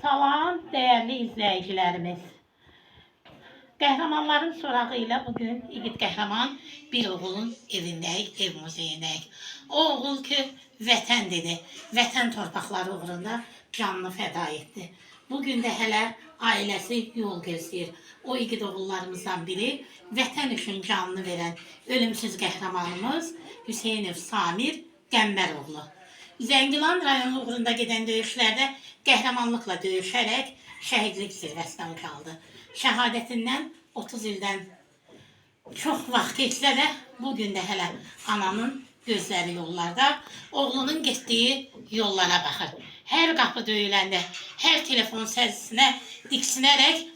Salam, değerli izleyicilerimiz. Qəhrəmanların sorağı ilə bugün İgid qəhrəman bir oğulun evindəyik, ev muzeyindəyik. O oğul ki, vətən dedi, vətən torpaqları uğrunda canını fəda etdi. Bugün də hələ ailəsi yol gözləyir. O İgid oğullarımızdan biri, vətən üçün canını verən ölümsüz qəhrəmanımız Hüseynov Samir Qəmbəroğlu. Zəngilan rayonu uğrunda gedən döyüşlərdə qəhrəmanlıqla döyüşərək şəhidlik zirvəsinə ucaldı. Şəhadətindən 30 ildən çox vaxt keçsə də, bugün də hələ ananın gözləri yollarda, oğlunun getdiyi yollara baxır. Hər qapı döyüləndə, hər telefon səsinə diksinərək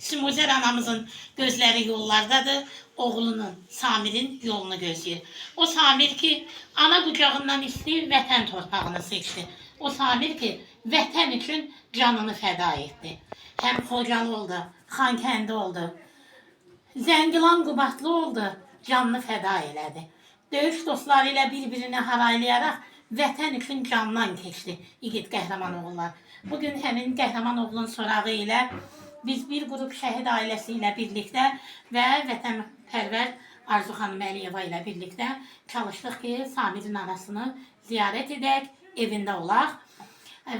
Simuzər anamızın gözləri yollardadır, oğlunun, Samir'in yolunu gözləyir. O Samir ki, ana qucağından istəyir, vətən torpağını seçdi. O Samir ki, vətən üçün canını fəda etdi. Həm Xocalı oldu, Xankəndi oldu, Zəngilan Qubadlı oldu, canını fəda elədi. Döyüş dostları ilə bir-birini haraylayaraq vətən üçün candan keçdi İgid qəhrəman oğullar. Bugün həmin qəhrəman oğlun sorağı ilə biz bir qrup şəhid ailəsi ilə birlikdə və vətənpərvər Arzu xanım Əliyeva ilə birlikdə çalışdıq ki, Samir'in anasını ziyarət edək, evində olaq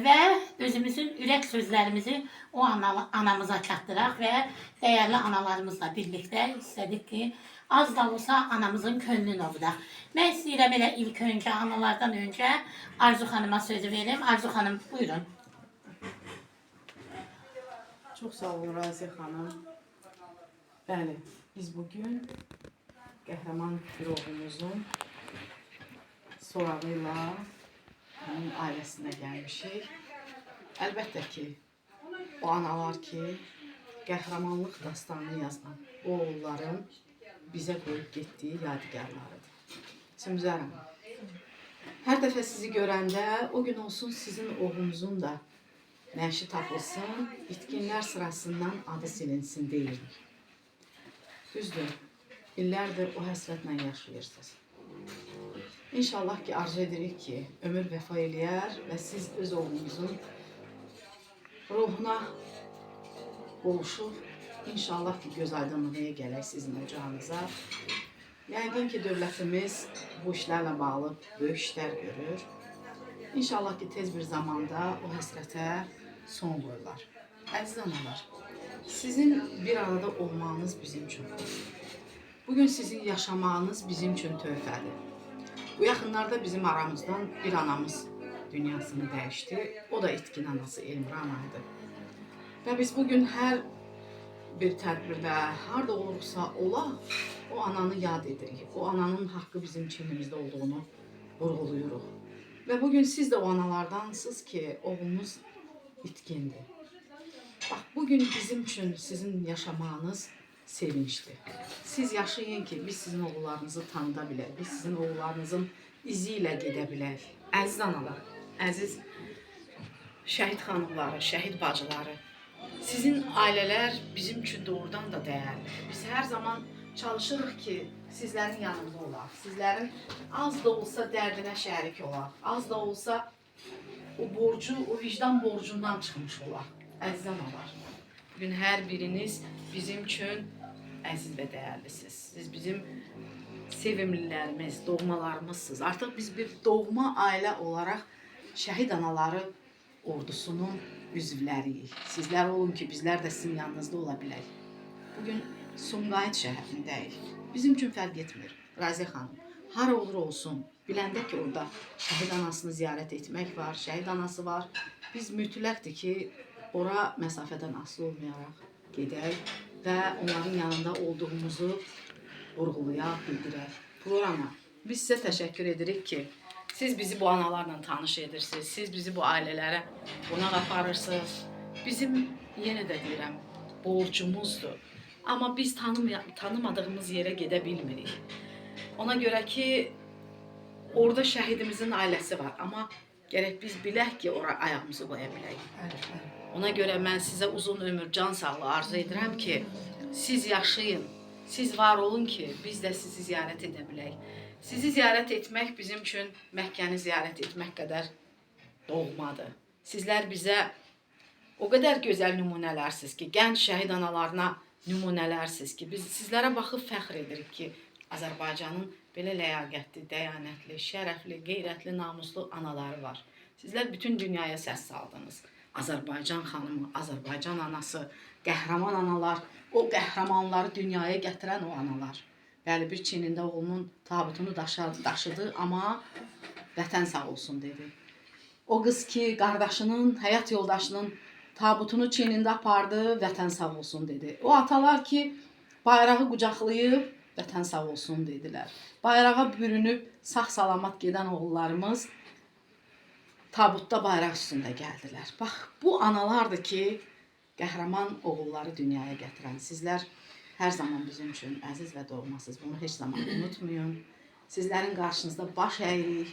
və özümüzün ürək sözlərimizi o anamıza çatdıraq və dəyərli analarımızla birlikdə istədik ki, az da olsa anamızın könlünü ovudaq. Mən istəyirəm elə ilk öncə, analardan öncə Arzu xanıma sözü verim. Arzu xanım, buyurun. Çox sağ olun Raziyə xanım. Bəli, biz bugün qəhrəman bir oğlumuzun sorağı ilə onun ailəsinə gəlmişik. Əlbəttə ki, o analar ki, qəhrəmanlıq dastanını yazan o oğulların bizə qoyub getdiyi yadigarlarıdır. Simuzər hanım, hər dəfə sizi görəndə o gün olsun sizin oğlunuzun da nəşi tapılsın, itkinlər sırasından adı silinsin deyilir. Düzdür, illərdir o həsrətlə yaşayırsınız. İnşallah ki, arzu edirik ki, ömür vəfa eləyər və siz öz oğlunuzun ruhuna qovuşub, inşallah ki, göz aydınlığı gələk sizin ocağınıza. Yəqin ki, dövlətimiz bu işlərlə bağlı böyük işlər görür. İnşallah ki, tez bir zamanda o həsrətə son qoyurlar. Əziz analar, sizin bir arada olmağınız bizim üçün. Bugün sizin yaşamağınız bizim üçün töhfədir. Bu yaxınlarda bizim aramızdan bir anamız dünyasını dəyişdi. O da itkin anası Elmira anaydı. Və biz bugün hər bir tədbirdə, harada olursa olaq, o ananı yad edirik. O ananın haqqı bizim çiynimizdə olduğunu vurğuluyuruq. Və bugün siz də o analardansınız ki, oğlunuz itkindir. Bax, bugün bizim üçün sizin yaşamağınız sevinçdir. Siz yaşayın ki, biz sizin oğullarınızı tanıda bilək, biz sizin oğullarınızın izi ilə gedə bilək. Əziz analar, əziz şəhid xanımları, şəhid bacıları, sizin ailələr bizim üçün doğrudan da dəyərli. Biz hər zaman çalışırıq ki, sizlərin yanında olaq, sizlərin az da olsa dərdinə şərik olaq, az da olsa o borcu, o vicdan borcundan çıxmış olaq. Əziz analar, bugün hər biriniz bizim üçün əziz və dəyərlisiniz. Siz bizim sevimlilərimiz, doğmalarımızsınız. Artıq biz bir doğma ailə olaraq şəhid anaları ordusunun üzvləriyik. Sizlər olun ki, bizlər də sizin yanınızda ola bilək. Bugün Sumqayıt şəhərindəyik. Bizim üçün fərq etmir. Raziyə xanım, hara olur olsun, biləndə ki, orada şəhid anasını ziyarət etmək var, şəhid anası var. Biz mütləqdir ki, ora məsafədən asılı olmayaraq gedək və onların yanında olduğumuzu vurğulayaq, bildirək. Programa, biz sizə təşəkkür edirik ki, siz bizi bu analarla tanış edirsiniz, siz bizi bu ailələrə qonaq aparırsınız. Bizim, yenə də deyirəm, borcumuzdur. Amma biz tanımadığımız yerə gedə bilmirik. Ona görə ki, orada şəhidimizin ailəsi var. Amma gərək biz bilək ki, ora ayağımızı qoya bilək. Ona görə mən sizə uzun ömür, can sağlığı arzu edirəm ki, siz yaşayın, siz var olun ki, biz də sizi ziyarət edə bilək. Sizi ziyarət etmək bizim üçün Məkkəni ziyarət etmək qədər doğmadır. Sizlər bizə o qədər gözəl nümunələrsiniz ki, gənc şəhid analarına nümunələrsiniz ki, biz sizlərə baxıb fəxr edirik ki, Azərbaycanın belə ləyaqətli, dəyanətli, şərəfli, qeyrətli, namuslu anaları var. Sizlər bütün dünyaya səs saldınız. Azərbaycan xanımı, Azərbaycan anası, qəhrəman analar, o qəhrəmanları dünyaya gətirən o analar. Bəli, bir çiynində oğlunun tabutunu daşıdı, amma vətən sağ olsun dedi. O qız ki, qardaşının, həyat yoldaşının tabutunu çiynində apardı, vətən sağ olsun dedi. O atalar ki, bayrağı qucaqlayıb, vətən sağ olsun dedilər. Bayrağa bürünüb, sağ-salamat gedən oğullarımız tabutda bayraq üstündə gəldilər. Bax, bu analardır ki, qəhrəman oğulları dünyaya gətirən. Sizlər hər zaman bizim üçün əziz və doğmasız. Bunu heç zaman unutmayın. Sizlərin qarşınızda baş əyirik.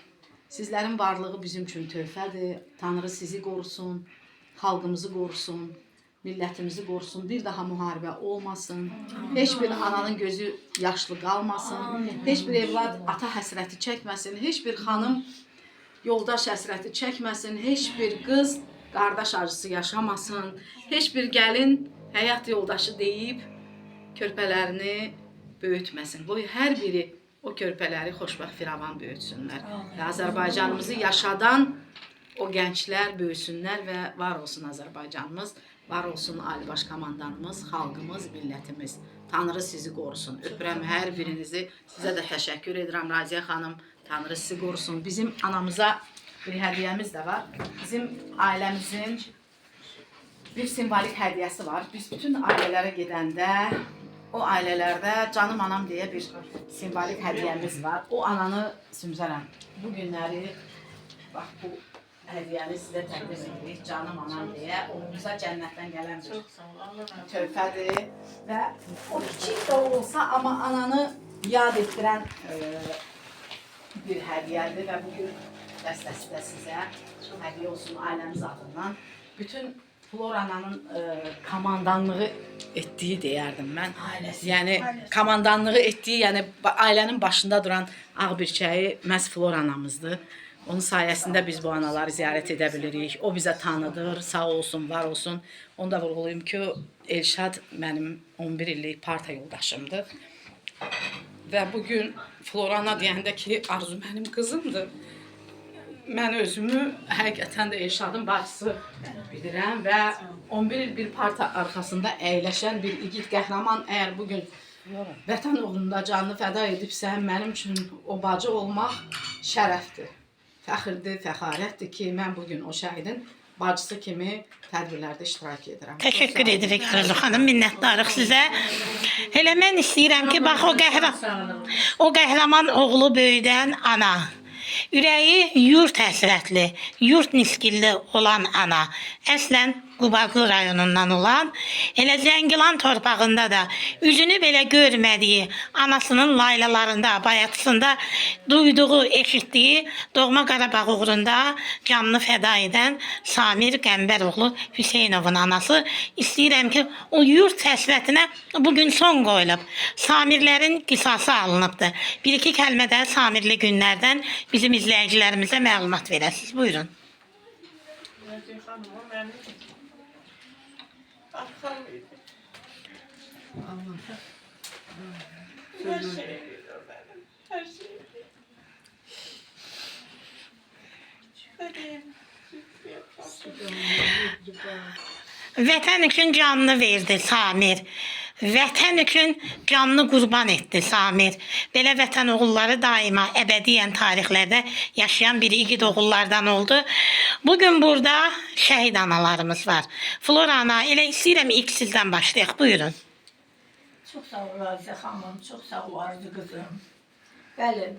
Sizlərin varlığı bizim üçün töhfədir. Tanrı sizi qorusun, xalqımızı qorusun, millətimizi qorusun. Bir daha müharibə olmasın. Heç bir ananın gözü yaşlı qalmasın. Heç bir evlad ata həsrəti çəkməsin. Heç bir xanım yoldaş həsrəti çəkməsin. Heç bir qız qardaş acısı yaşamasın. Heç bir gəlin həyat yoldaşı deyib körpələrini böyütməsin. Bu hər biri o körpələri xoşbəxt firavan böyütsünlər. Və Azərbaycanımızı yaşadan o gənclər böyüsünlər və var olsun Azərbaycanımız, var olsun Ali Baş Komandanımız, xalqımız, millətimiz. Tanrı sizi qorusun. Öpürəm hər birinizi. Sizə də təşəkkür edirəm Raziyə xanım. Tanrı sizi qorusun. Bizim anamıza bir hədiyyəmiz də var. Bizim ailəmizin bir simvolik hədiyyəsi var. Biz bütün ailələrə gedəndə o ailələrdə canım anam deyə bir simvolik hədiyyəmiz var. O ananı sümzərəm. Bu günləri, bax bu hədiyyəni sizə təqdim edirik. Canım anam deyə oğlunuza cənnətdən gələn bir töhfədir. Və o kiçik də olsa, amma ananı yad etdirən bir hədiyyədir. Və bugün dəstəsi də sizə hədiyyə olsun ailəmiz adından. Bütün Florananın komandanlığı etdiyi deyərdim mən. Yəni komandanlığı etdiyi, yəni ailənin başında duran ağbirçəyi məhz Floranamızdır. Onun sayəsində biz bu anaları ziyarət edə bilirik. O bizə tanıdır, sağ olsun, var olsun. Onu da vurğulayım ki, Elşad mənim 11 illik parta yoldaşımdır. Və bugün Florana deyəndə ki, Arzu mənim qızımdır. Mən özümü həqiqətən də Elşadın bacısı bilirəm və 11 il bir parta arxasında əyləşən bir igid qəhrəman əgər bugün vətən uğrunda canını fəda edibsə, mənim üçün o bacı olmaq şərəfdir, fəxirdir, fəxarətdir ki, mən bugün o şəhidin bacısı kimi tədbirlərdə iştirak edirəm. Təşəkkür edirik Arzu xanım, minnətdarıq sizə. Elə mən istəyirəm ki, bax o qəhrəman oğlu böyüdən ana. Ürəyi yurt həsrətli, yurt niskilli olan ana, əslən Qubadlı rayonundan olan, elə Zəngilan torpağında da üzünü belə görmədiyi, anasının laylalarında, bayatısında duyduğu, eşitdiyi doğma Qarabağ uğrunda canını fəda edən Samir Qəmbəroğlu Hüseynovun anası. İstəyirəm ki, o yurt həsrətinə bugün son qoyulub. Samirlərin qisası alınıbdır. Bir-iki kəlmədə Samirli günlərdən bizim izləyicilərimizə məlumat verəsiniz. Buyurun. Her şey biliyor benim. Her şey biliyor. Vətən üçün canını verdi Samir. Vətən üçün canını qurban etdi Samir. Belə vətən oğulları daima əbədiyyən tarixlərdə yaşayan bir igid oğullardan oldu. Bugün burada şəhid analarımız var. Flora ana, elə istəyirəm ilk sizdən başlayaq. Buyurun. Çox sağ ol Raziyə xanım, çox sağ ol Arzu qızım. Bəli,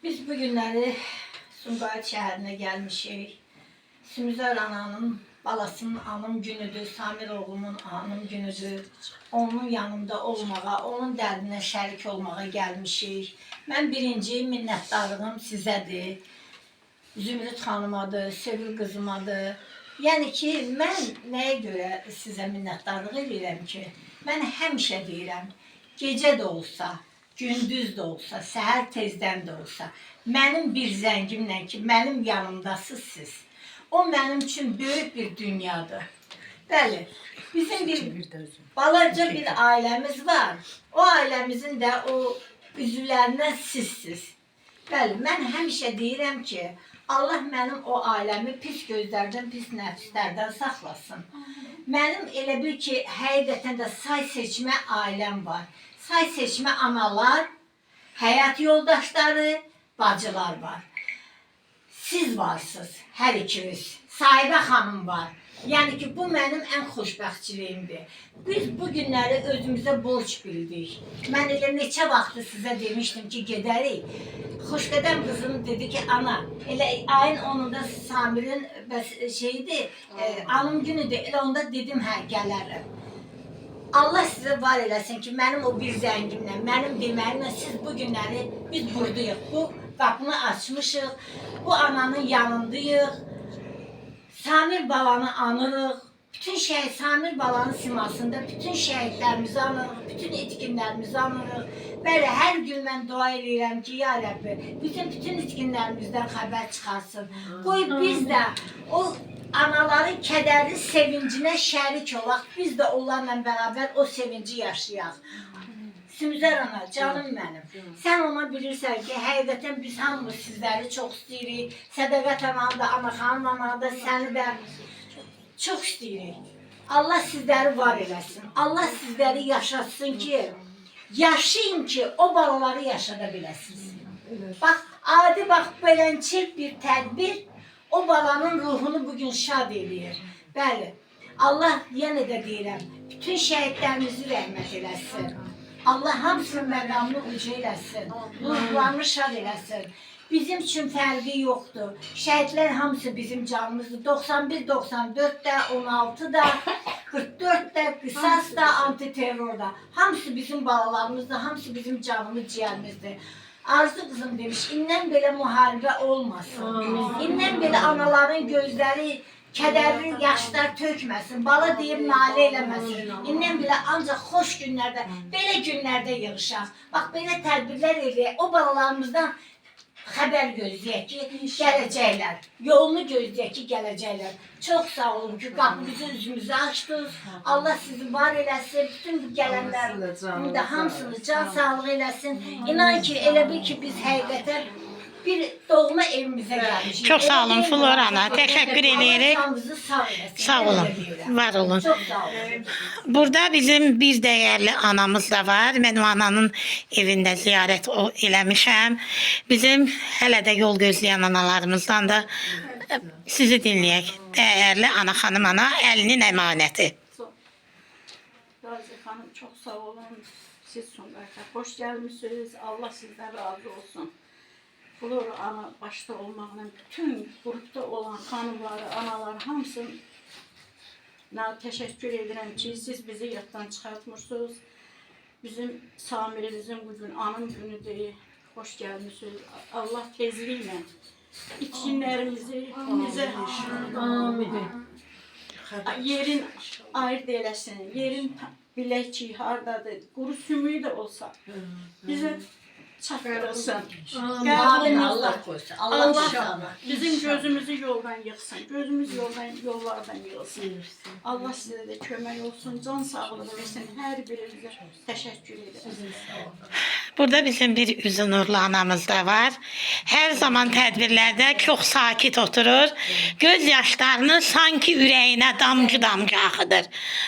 biz bu günləri Sumqayıt şəhərinə gəlmişik. Sümzər ananın, balasının anım günüdür, Samir oğlumun anım günüdür. Onun yanında olmağa, onun dərdinə şərik olmağa gəlmişik. Mən birinci minnətdarlığım sizədir. Zümrüt xanımadır, Sevil qızımadır. Yəni ki, mən nəyə görə sizə minnətdarlıq edirəm ki, mən həmişə deyirəm, gecə də olsa, gündüz də olsa, səhər tezdən də olsa, mənim bir zəngimlə ki, mənim yanımdasınız siz. o mənim üçün böyük bir dünyadır. Bəli, bizim bir Bir də özüm. balaca bir ailəmiz var. O ailəmizin də o üzvlərindən sizsiz. Bəli, mən həmişə deyirəm ki, Allah mənim o ailəmi pis gözlərdən, pis nəfslərdən saxlasın. Mənim elə bil ki, həqiqətən də say seçmə ailəm var. Say seçmə analar, həyat yoldaşları, bacılar var. Siz varsınız, hər ikiniz. Sahibə xanım var. Yəni ki, bu mənim ən xoşbəxtçiliyimdir. Biz bu günləri özümüzə borc bildik. Mən elə neçə vaxtı sizə demişdim ki, gedərik. Xoşqədəm qızım dedi ki, ana, elə ayın 10-da Samirin şeydir, alım günüdür. Elə onda dedim, hə, gələrəm. Allah sizə var eləsin ki, mənim o bir zəngimlə, mənim deməyimlə siz bu günləri biz buradayıq. Bu qapını açmışıq, bu ananın yanındayıq. Samir balanı anırıq. Bütün Samir balanın simasında bütün şəhidlərimizi anırıq, bütün itkinlərimizi anırıq. Bəli, hər gün mən dua edirəm ki, ya Rəbbi, bütün itkinlərimizdən xəbər çıxarsın. Qoy biz də o anaların kədərli sevincinə şərik olaq, biz də onlarla bərabər o sevinci yaşayaq. Sümüzər ana, canım mənim. Sən ona bilirsən ki, həqiqətən biz hamımız sizləri çox istəyirik. Sədəqət ananı da, ana xanım ananı da, səni də çox istəyirik. Allah sizləri var eləsin. Allah sizləri yaşatsın ki, yaşayın ki, o balaları yaşada biləsiniz. Bax, adi bax, beləncil bir tədbir o balanın ruhunu bugün şad eləyir. Bəli, Allah yenə də deyirəm, bütün şəhidlərimizi rəhmət eləsin. Allah hamısının məqamını uca eləsin, ruhlarını şad eləsin. Bizim üçün fərqi yoxdur. Şəhidlər hamısı bizim canımızdır. 91, 94 də, 16 da, 44 də, qisas da, antiterror da. Hamısı bizim balalarımızdır, hamısı bizim canımız, ciyərimizdir. Arzu qızım demiş, indən belə müharibə olmasın. İndən belə anaların gözləri kədərli yaşlar tökməsin, bala deyib nalə eləməsin. İndən belə ancaq xoş günlərdə, belə günlərdə yığışaq. Bax, belə tədbirlər eləyək, o balalarımızdan xəbər gözləyək ki, gələcəklər. Yolunu gözləyək ki, gələcəklər. Çox sağ olun ki, qapımızı, üzümüzü açdınız. Allah sizi var eləsin, bütün bu gələnlər hamısını can sağlığı eləsin. İnan ki, elə bil ki, biz həqiqətən bir doğma evimizə gəlmişik. Çox sağ olun Flora ana, təşəkkür edirik. Sağ olun, var olun. Çox sağ olun. Burada bizim bir dəyərli anamız da var. Mən o ananın evində ziyarət eləmişəm. Bizim hələ də yol gözləyən analarımızdan da sizi dinləyək. Dəyərli ana xanım ana, əlinin əmanəti. Razi xanım, çox sağ olun. Siz Sumqayıta xoş gəlmişsiniz. Allah sizdən razı olsun. Flora ana başda olmaqla bütün qrupda olan xanımları, anaları hamısına təşəkkür edirəm ki, siz bizi yaddan çıxartmırsınız. Bizim Samirimizin bugün anım günüdür. Xoş gəlmişsiniz. Allah tezliklə itkinlərimizi bizə yerin ayırt eləsin. Yerin bilək ki, hardadır. Quru sümüyü də olsa bizə çatdırılsın. Allah qoysun. Allah bizim gözümüzü yoldan yıxsın. Gözümüz yollardan yığılsın. Allah sizə də kömək olsun. Can sağlığı versin. Hər birinizə təşəkkür edirəm. Burada bizim bir üzü nurlu anamız da var. Hər zaman tədbirlərdə çox sakit oturur. Göz yaşlarını sanki ürəyinə damcı-damcı axıdır.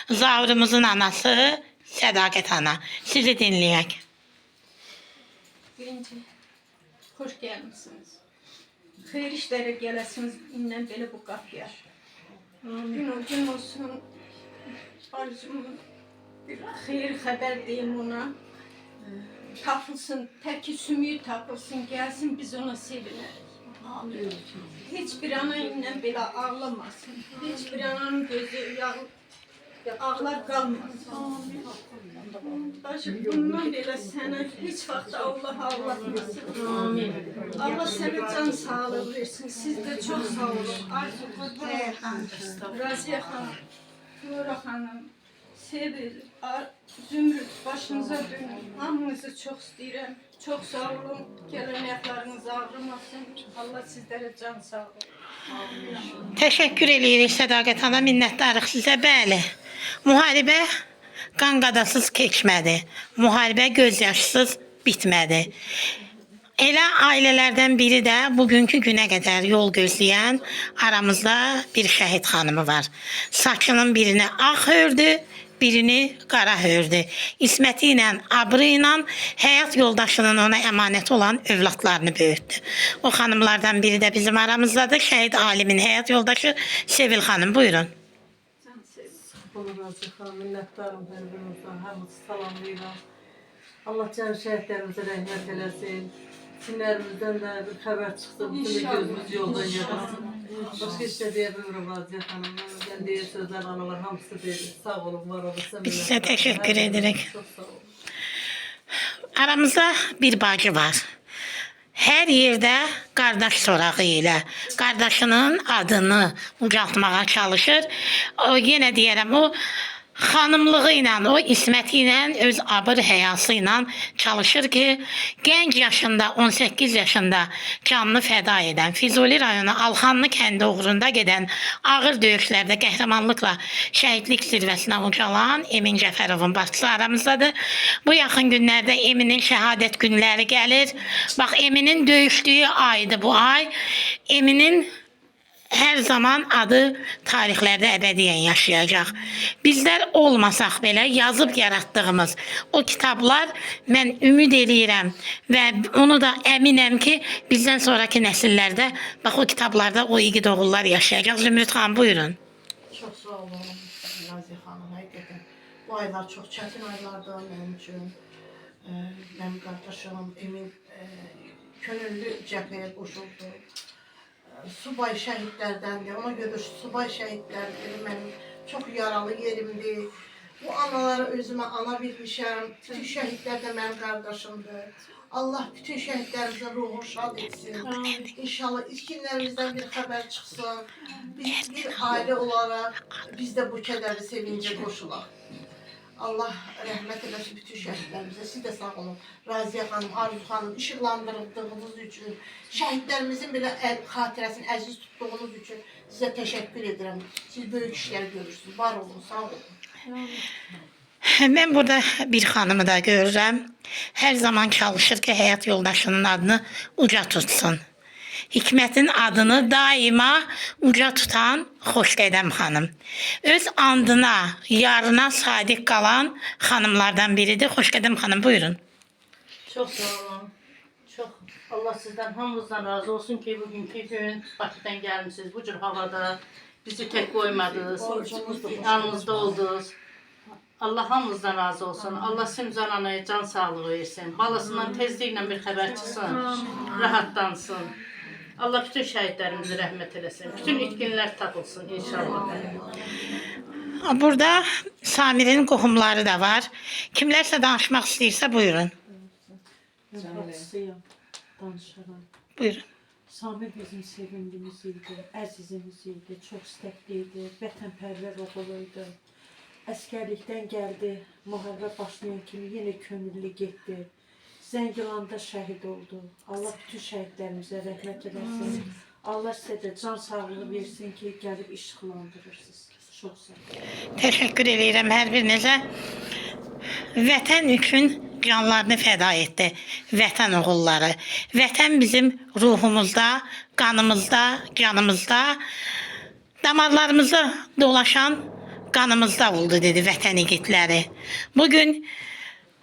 Zavrumuzun anası Sədaqət ana. Sizi dinləyək. Birinci, xoş gəlmişsiniz. Xeyir işlərə gələsiniz, indən belə bu qapıya. Gün olsun, arzumun bir xeyir xəbər deyim ona. Tapılsın, təki sümüyü tapılsın, gəlsin biz ona sevinərik. Heç bir ana indən belə ağlamasın. Heç bir ananın gözü ağlar qalmasın. Bundan belə sənə heç vaxt Allah ağlatmasın. Allah sənə can sağlığı versin. Siz də çox sağ olun. Arzu Qurban, Raziyə xanım, Flora xanım, Sevil, Zümrüt, başınıza dönün. Hamınızı çox istəyirəm. Çox sağ olun. Gələn ayaqlarınız ağrımasın. Allah sizlərə can sağlığı. Təşəkkür edirik Sədaqət xanım, minnətdarıq sizə. Bəli, müharibə qan qadasız keçmədi. Müharibə göz yaşsız bitmədi. Elə ailələrdən biri də bugünkü günə qədər yol gözləyən aramızda bir şəhid xanımı var. Saçının birini ağ hördü, birini qara hördü. İsməti ilə, abrı ilə həyat yoldaşının ona əmanət olan övladlarını böyütdü. O xanımlardan biri də bizim aramızdadır. Şəhid alimin həyat yoldaşı Sevil xanım. Buyurun. Allah razı olsun, minnətdarım hər birinizdən, hamınızı salamlayıram. Allah cəmi şəhidlərimizə rəhmət eləsin. Çinlərimizdən də bir xəbər çıxsa, bütün də gözümüz yoldan yığılsın. Başqa heç də deyə bilmirəm Raziyə xanım. Mən deyir sözlər analar hamısı deyir. Sağ olun, var olun. Biz sizə təşəkkür edirik. Çox sağ olun. Aramızda bir bacı var. Hər yerdə qardaş sorağı ilə qardaşının adını ucaltmağa çalışır. O yenə deyərəm, o xanımlığı ilə, o İsməti ilə, öz abır həyası ilə çalışır ki, gənc yaşında, 18 yaşında canını fəda edən, Füzuli rayonu Alxanlı kəndi uğrunda gedən ağır döyüşlərdə qəhrəmanlıqla şəhidlik zirvəsinə ucalan Emin Cəfərovun bacısı aramızdadır. Bu yaxın günlərdə Eminin şəhadət günləri gəlir. Bax, Eminin döyüşdüyü aydır bu ay. Eminin hər zaman adı tarixlərdə əbədiyyən yaşayacaq. Bizlər olmasaq belə yazıb yaratdığımız o kitablar, mən ümid eləyirəm və onu da əminəm ki, bizdən sonraki nəsillərdə bax o kitablarda o igid oğullar yaşayacaq. Zümrüt xanım, buyurun. Çox sağ olun Naziyə xanım, həqiqətən. Bu aylar çox çətin aylardır mənim üçün. Mənim qardaşım Emin könüllü cəbhəyə qoşuldu. Subay şəhidlərdəndir. Ona görə subay şəhidlərdir. Mənim çox yaralı yerimdir. Bu anaları özümə ana bilmişəm. Bütün şəhidlər də mənim qardaşımdır. Allah bütün şəhidlərimizin ruhunu şad etsin. İnşallah ilk günlərimizdən bir xəbər çıxsın. Biz bir ailə olaraq biz də bu kədərli sevincə qoşulaq. Allah rəhmət eləsin bütün şəhidlərimizə. Siz də sağ olun. Raziyə xanım, Arzu xanım, işıqlandırdığınız üçün, şəhidlərimizin belə xatirəsini əziz tutduğunuz üçün sizə təşəkkür edirəm. Siz böyük işlər görürsünüz. Var olun, sağ olun. Mən burada bir xanımı da görürəm. Hər zaman çalışır ki, həyat yoldaşının adını uca tutsun. Hikmətin adını daima uca tutan Xoşqədəm xanım. Öz andına, yarına sadiq qalan xanımlardan biridir. Xoşqədəm xanım, buyurun. Çox sağ olun. Çox Allah sizdən hamınızdan razı olsun ki, bugünkü gün Bakıdan gəlmişsiniz. Bu cür havada bizi tək qoymadınız. Yanımızda oldunuz. Allah hamınızdan razı olsun. Allah Simcan anaya can sağlığı versin. Balasından tezliklə bir xəbər çıxsın. Rahatlansın. Allah bütün şəhidlərimizi rəhmət eləsin. Bütün itkinlər tapılsın inşallah. Burada Samirin qohumları da var. Kimlərsə danışmaq istəyirsə buyurun. Mən haqsıyam, danışaram. Buyurun. Samir bizim sevimlimiz idi, əzizimiz idi, çox istəkli idi, vətənpərvər oğluydu. Əskərlikdən gəldi, müharibə başlayan kimi yenə könüllü getdi. Zəngilanda şəhid oldu. Allah bütün şəhidlərimizə rəhmət eləsin. Allah sizə də can sağlığı versin ki, gəlib işıqlandırırsınız. Çox sağ olun. Təşəkkür edirəm hər birinizə. Vətən üçün canlarını fəda etdi. Vətən oğulları. Vətən bizim ruhumuzda, qanımızda, canımızda, damarlarımızda dolaşan qanımızda oldu, dedi vətən igidləri. Bugün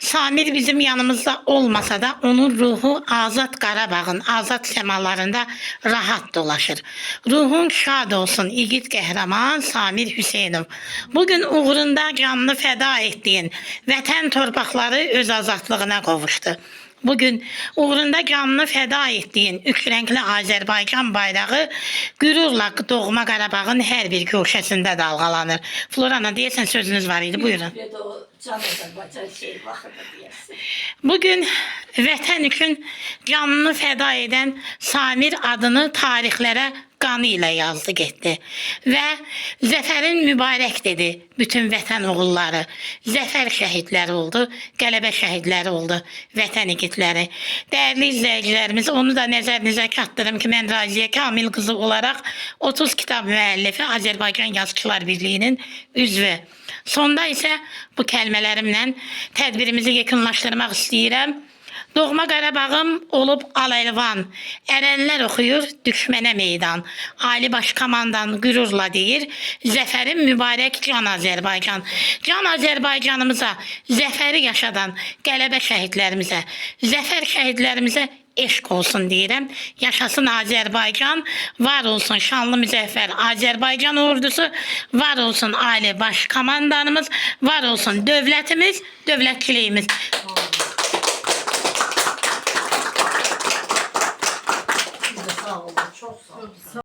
Samir bizim yanımızda olmasa da onun ruhu Azad Qarabağın, Azad semalarında rahat dolaşır. Ruhun şad olsun igid qəhrəman Samir Hüseynov. Bugün uğrunda canını fəda etdiyin vətən torpaqları öz azadlığına qovuşdu. Bugün uğrunda canını fəda etdiyin üç rəngli Azərbaycan bayrağı qürurla doğma Qarabağın hər bir köşəsində dalğalanır. Florana, deyəsən sözünüz var idi, buyurun. Bir də o can Azərbaycan şey vaxtında deyəsin. Bugün vətən üçün canını fəda edən Samir adını tarixlərə qanı ilə yazdı getdi. Və zəfərin mübarək dedi bütün vətən oğulları. Zəfər şəhidləri oldu, qələbə şəhidləri oldu, vətən igidləri. Dəyərli izləyicilərimiz, onu da nəzərinizə çatdırım ki, mən Raziyə Kamil qızı olaraq 30 kitab müəllifi, Azərbaycan Yazıçılar Birliyinin üzvü. Sonda isə bu kəlmələrimlə tədbirimizi yekunlaşdırmaq istəyirəm. Doğma Qarabağım olub al-əlvan, ərənlər oxuyur düşmənə meydan. Ali Baş Komandan qürurla deyir, zəfərin mübarək can Azərbaycan. Can Azərbaycanımıza, zəfəri yaşadan qələbə şəhidlərimizə, zəfər şəhidlərimizə eşq olsun deyirəm. Yaşasın Azərbaycan, var olsun şanlı müzəffər Azərbaycan ordusu, var olsun Ali Baş Komandanımız, var olsun dövlətimiz, dövlətçiliyimiz.